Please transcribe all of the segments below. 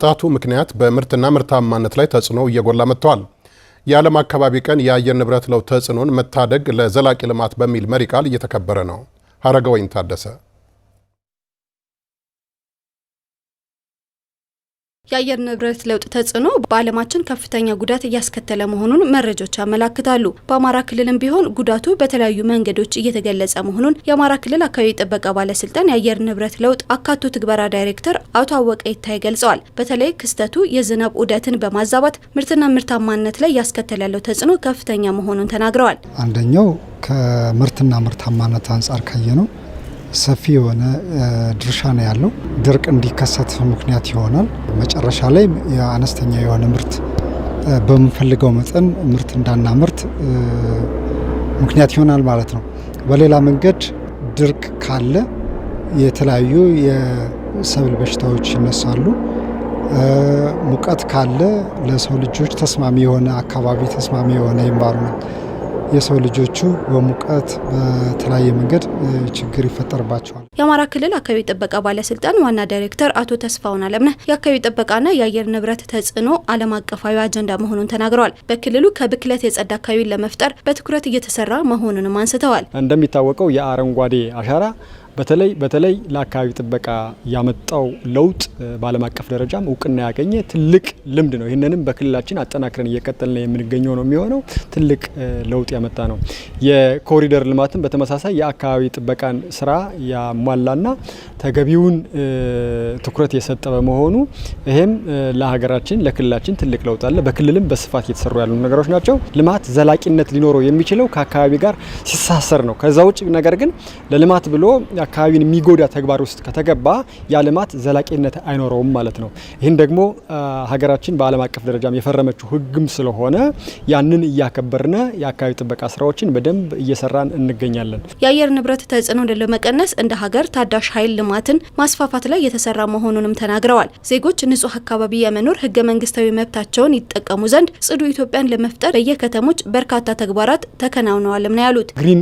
በመምጣቱ ምክንያት በምርትና ምርታማነት ላይ ተጽዕኖ እየጎላ መጥቷል። የዓለም አካባቢ ቀን የአየር ንብረት ለውጥ ተጽዕኖን መታደግ ለዘላቂ ልማት በሚል መሪ ቃል እየተከበረ ነው። ሀረገወይን ታደሰ። የአየር ንብረት ለውጥ ተጽዕኖ በዓለማችን ከፍተኛ ጉዳት እያስከተለ መሆኑን መረጃዎች ያመላክታሉ። በአማራ ክልልም ቢሆን ጉዳቱ በተለያዩ መንገዶች እየተገለጸ መሆኑን የአማራ ክልል አካባቢ ጥበቃ ባለስልጣን የአየር ንብረት ለውጥ አካቶ ትግበራ ዳይሬክተር አቶ አወቀ ይታይ ገልጸዋል። በተለይ ክስተቱ የዝናብ ዑደትን በማዛባት ምርትና ምርታማነት ላይ እያስከተለ ያለው ተጽዕኖ ከፍተኛ መሆኑን ተናግረዋል። አንደኛው ከምርትና ምርታማነት አንጻር ካየነው ሰፊ የሆነ ድርሻ ነው ያለው። ድርቅ እንዲከሰት ምክንያት ይሆናል። መጨረሻ ላይ የአነስተኛ የሆነ ምርት በምንፈልገው መጠን ምርት እንዳናምርት ምክንያት ይሆናል ማለት ነው። በሌላ መንገድ ድርቅ ካለ የተለያዩ የሰብል በሽታዎች ይነሳሉ። ሙቀት ካለ ለሰው ልጆች ተስማሚ የሆነ አካባቢ ተስማሚ የሆነ ኤንቫይሮንመንት የሰው ልጆቹ በሙቀት በተለያየ መንገድ ችግር ይፈጠርባቸዋል። የአማራ ክልል አካባቢ ጥበቃ ባለስልጣን ዋና ዳይሬክተር አቶ ተስፋውን አለምነህ የአካባቢ ጥበቃና የአየር ንብረት ተጽዕኖ ዓለም አቀፋዊ አጀንዳ መሆኑን ተናግረዋል። በክልሉ ከብክለት የጸዳ አካባቢን ለመፍጠር በትኩረት እየተሰራ መሆኑንም አንስተዋል። እንደሚታወቀው የአረንጓዴ አሻራ በተለይ ለአካባቢ ጥበቃ ያመጣው ለውጥ በዓለም አቀፍ ደረጃም እውቅና ያገኘ ትልቅ ልምድ ነው። ይህንንም በክልላችን አጠናክረን እየቀጠልን የምንገኘው ነው የሚሆነው። ትልቅ ለውጥ ያመጣ ነው። የኮሪደር ልማትን በተመሳሳይ የአካባቢ ጥበቃን ስራ ያሟላና ተገቢውን ትኩረት የሰጠ በመሆኑ ይሄም ለሀገራችን ለክልላችን ትልቅ ለውጥ አለ። በክልልም በስፋት እየተሰሩ ያሉ ነገሮች ናቸው። ልማት ዘላቂነት ሊኖረው የሚችለው ከአካባቢ ጋር ሲሳሰር ነው። ከዛ ውጭ ነገር ግን ለልማት ብሎ አካባቢን የሚጎዳ ተግባር ውስጥ ከተገባ ያ ልማት ዘላቂነት አይኖረውም ማለት ነው። ይህን ደግሞ ሀገራችን በዓለም አቀፍ ደረጃም የፈረመችው ሕግም ስለሆነ ያንን እያከበርነ የአካባቢ ጥበቃ ስራዎችን በደንብ እየሰራን እንገኛለን። የአየር ንብረት ተጽዕኖን ለመቀነስ እንደ ሀገር ታዳሽ ኃይል ልማትን ማስፋፋት ላይ የተሰራ መሆኑንም ተናግረዋል። ዜጎች ንጹህ አካባቢ የመኖር ህገ መንግስታዊ መብታቸውን ይጠቀሙ ዘንድ ጽዱ ኢትዮጵያን ለመፍጠር በየከተሞች በርካታ ተግባራት ተከናውነዋልም ነው ያሉት። ግሪን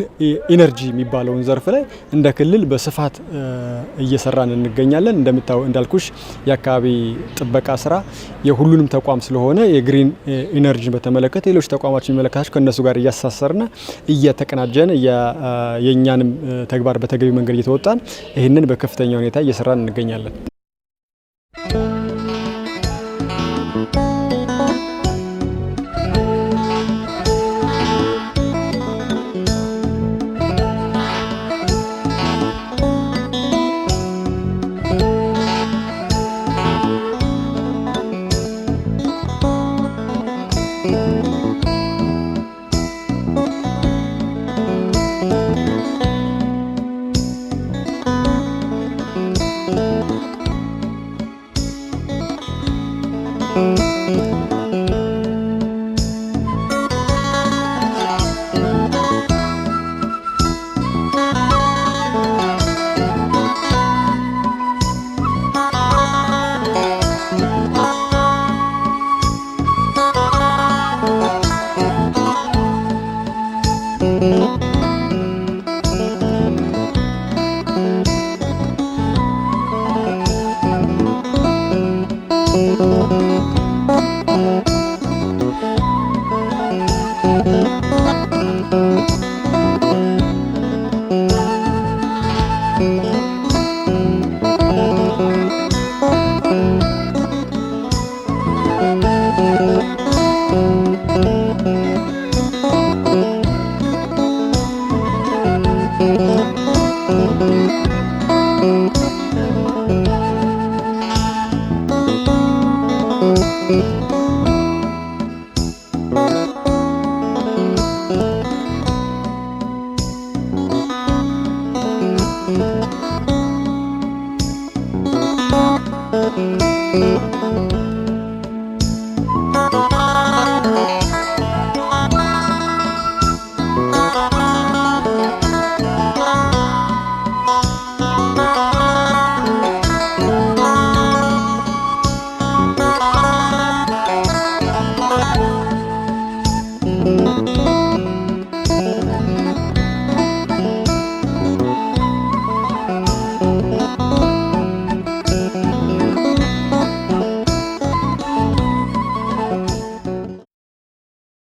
ኢነርጂ የሚባለውን ዘርፍ ላይ እንደ ክልል በስፋት እየሰራን እንገኛለን። እንዳልኩሽ የአካባቢ ጥበቃ ስራ የሁሉንም ተቋም ስለሆነ የግሪን ኢነርጂን በተመለከተ ሌሎች ተቋማት የሚመለከታቸው ከነሱ ጋር እያሳሰርና እየተቀናጀን የእኛንም ተግባር በተገቢ መንገድ እየተወጣን ይህንን በከፍተኛ ሁኔታ እየሰራን እንገኛለን።